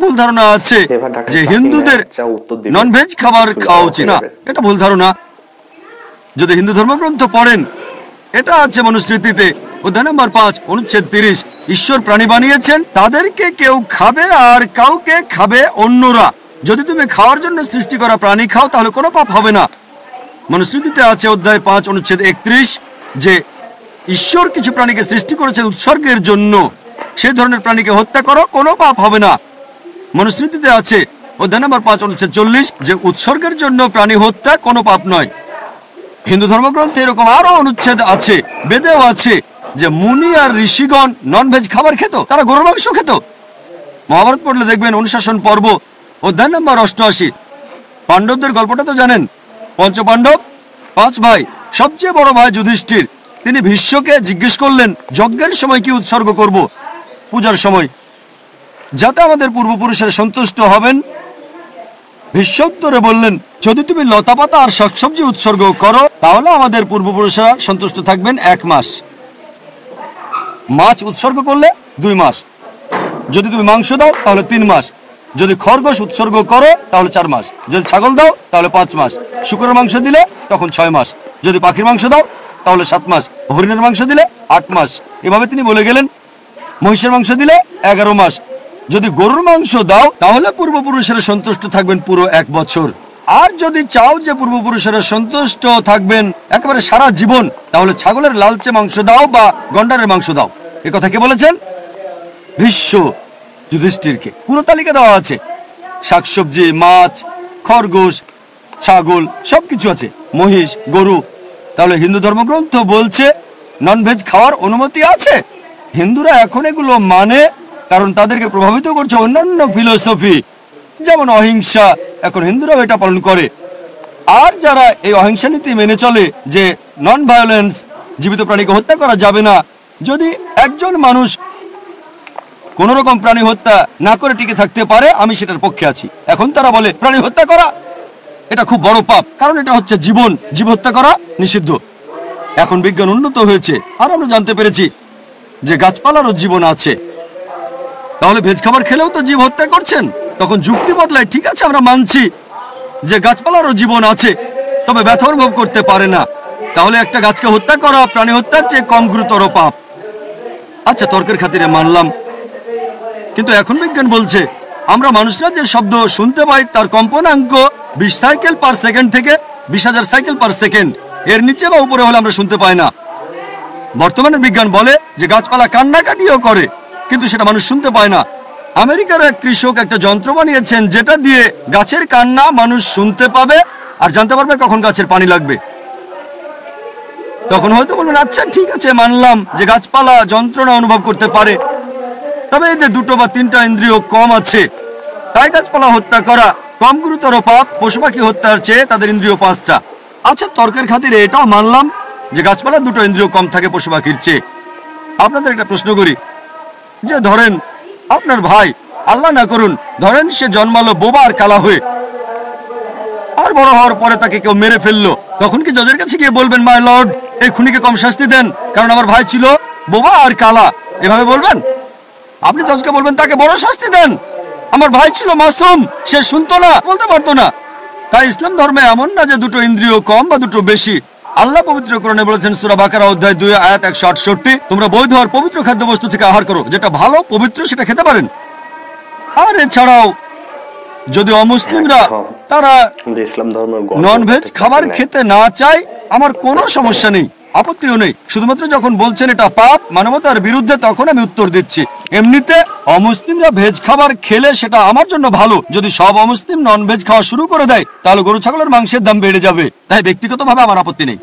ভুল ধারণা আছে যে হিন্দুদের নন ভেজ খাবার খাওয়া উচিত না, এটা ভুল ধারণা। যদি হিন্দু ধর্মগ্রন্থ পড়েন, এটা আছে মনুস্মৃতিতে অধ্যায় নম্বর 5 অনুচ্ছেদ 30, ঈশ্বর প্রাণী বানিয়েছেন, তাদেরকে কেউ খাবে আর কাউকে খাবে অন্যরা। যদি তুমি খাওয়ার জন্য সৃষ্টি করা প্রাণী খাও তাহলে কোনো পাপ হবে না। মনুস্মৃতিতে আছে অধ্যায় 5 অনুচ্ছেদ 31 যে ঈশ্বর কিছু প্রাণীকে সৃষ্টি করেছেন উৎসর্গের জন্য, সেই ধরনের প্রাণীকে হত্যা করো, কোনো পাপ হবে না। মনুস্মৃতিতে আছে অধ্যায় নম্বর 5 অনুচ্ছেদ 40 যে উৎসর্গের জন্য প্রাণী হত্যা কোনো পাপ নয়। হিন্দু ধর্মগ্রন্থে এরকম আরো অনুচ্ছেদ আছে, বেদেও আছে যে মুনি আর ঋষিগণ নন ভেজ খাবার খেত, তারা গরুর মাংস খেত। মহাভারত পড়লে দেখবেন অনুশাসন পর্ব অধ্যায় নম্বর 88, পাণ্ডবদের গল্পটা তো জানেন। পঞ্চপাণ্ডব 5 ভাই, সবচেয়ে বড় ভাই যুধিষ্ঠির, তিনি ভীষ্মকে জিজ্ঞেস করলেন যজ্ঞের সময় কি উৎসর্গ করব, পূজার সময়, যাতে আমাদের পূর্বপুরুষেরা সন্তুষ্ট হবেন। ভীষ্ম উত্তরে বললেন যদি তুমি লতাপাতা আর শাকসবজি উৎসর্গ করো তাহলে আমাদের পূর্বপুরুষরা সন্তুষ্ট থাকবেন 1 মাস। মাছ উৎসর্গ করলে 2 মাস, যদি তুমি মাংস দাও তাহলে 3 মাস, যদি খরগোশ উৎসর্গ করো তাহলে 4 মাস, যদি ছাগল দাও তাহলে 5 মাস, শুকরের মাংস দিলে তখন 6 মাস, যদি পাখির মাংস দাও তাহলে 7 মাস, হরিণের মাংস দিলে 8 মাস। এভাবে তিনি বলে গেলেন। মহিষের মাংস দিলে 11 মাস, যদি গরুর মাংস দাও তাহলে পূর্বপুরুষেরা সন্তুষ্ট থাকবেন পুরো 1 বছর। আর যদি চাও যে পূর্বপুরুষেরা সন্তুষ্ট থাকবেন একেবারে সারা জীবন, তাহলে ছাগলের লালচে মাংস দাও বা গন্ডারের মাংস দাও। এ কথা কে বলেছেন? ভীষ্ম যুধিষ্ঠিরকে। পুরো তালিকা দেওয়া আছে, শাকসবজি, মাছ, খরগোশ, ছাগল, সবকিছু আছে, মহিষ, গরু। তাহলে হিন্দু ধর্মগ্রন্থ বলছে নন ভেজ খাওয়ার অনুমতি আছে। হিন্দুরা এখন এগুলো মানে কারণ তাদেরকে প্রভাবিত করছে অন্যান্য ফিলোসফি, যেমন অহিংসা। এখন হিন্দুরাও এটা পালন করে। আর যারা এই অহিংসা নীতি মেনে চলে যে নন ভায়োলেন্স, জীবিত প্রাণীকে হত্যা করা যাবে না, যদি একজন মানুষ কোন রকম প্রাণী হত্যা না করে টিকে থাকতে পারে, আমি সেটার পক্ষে আছি। এখন তারা বলে প্রাণী হত্যা করা এটা খুব বড় পাপ, কারণ এটা হচ্ছে জীবন, জীব হত্যা করা নিষিদ্ধ। এখন বিজ্ঞান উন্নত হয়েছে আর আমরা জানতে পেরেছি যে গাছপালারও জীবন আছে। তাহলে ভেজ খাবার খেলেও তো জীব হত্যা করছেন। তখন যুক্তি বদলায়, ঠিক আছে আমরা মানছি যে গাছপালারও জীবন আছে, তবে ব্যথা অনুভব করতে পারে না। তাহলে একটা গাছকে হত্যা করা প্রাণী হত্যার চেয়ে কম গুরুতর পাপ। আচ্ছা, তর্কের খাতিরে মানলাম, কিন্তু এখন বিজ্ঞান বলছে আমরা মানুষরা যে শব্দ শুনতে পাই তার কম্পনাঙ্ক 20 সাইকেল পার সেকেন্ড থেকে 20,000 সাইকেল পার সেকেন্ড, এর নিচে বা উপরে হলে আমরা শুনতে পাই না। বর্তমানে বিজ্ঞান বলে যে গাছপালা কান্নাকাটিও করে, কিন্তু সেটা মানুষ শুনতে পায় না। আমেরিকার এক কৃষক একটা যন্ত্র বানিয়েছেন যেটা দিয়ে গাছের কান্না মানুষ শুনতে পাবে আর জানতে পারবে কখন গাছের পানি লাগবে। তখন হয়তো বলবেন আচ্ছা ঠিক আছে, মানলাম যে গাছপালা যন্ত্রণা অনুভব করতে পারে, তবে এদের 2 বা 3টা ইন্দ্রিয় কম আছে, তাই গাছপালা হত্যা করা কম গুরুতর পাপ পশু পাখি হত্যার চেয়ে তাদের ইন্দ্রিয় 5টা। আচ্ছা, তর্কের খাতিরে এটাও মানলাম যে গাছপালার 2টো ইন্দ্রিয় কম থাকে পশু পাখির চেয়ে। আপনাদের একটা প্রশ্ন করি, যে ধরেন আপনার ভাই, আল্লাহ না করুন, ধরেন সে জন্মালো বোবা আর কালা হয়ে, আর বড় হওয়ার পরে তাকে কেউ মেরে ফেললো, তখন কি জজের কাছে গিয়ে বলবেন মাই লর্ড এই খুনিকে কম শাস্তি দেন কারণ আমার ভাই ছিল বোবা আর কালা? এভাবে বলবেন? আপনি জজকে বলবেন তাকে বড় শাস্তি দেন, আমার ভাই ছিল মাসুম, সে শুনতো না, বলতে পারতো না। তাই ইসলাম ধর্মে এমন না যে 2টো ইন্দ্রিয় কম বা 2টো বেশি। আল্লাহ পবিত্র কোরআনে বলেছেন সূরা বাকারা অধ্যায় 2 আয়াত 168, তোমরা বৈধ আর পবিত্র খাদ্যবস্তু থেকে আহার করো, যেটা ভালো পবিত্র সেটা খেতে পারেন। আর এছাড়াও যদি অমুসলিমরা তারা নন ভেজ খাবার খেতে না চায়, আমার কোনো সমস্যা নেই, আপত্তিও নেই। শুধুমাত্র যখন বলছেন এটা পাপ, মানবতার বিরুদ্ধে, তখন আমি উত্তর দিচ্ছি। এমনিতে অমুসলিমরা ভেজ খাবার খেলে সেটা আমার জন্য ভালো। যদি সব অমুসলিম নন ভেজ খাওয়া শুরু করে দেয় তাহলে গরু ছাগলের মাংসের দাম বেড়ে যাবে। তাই ব্যক্তিগতভাবে আমার আপত্তি নেই।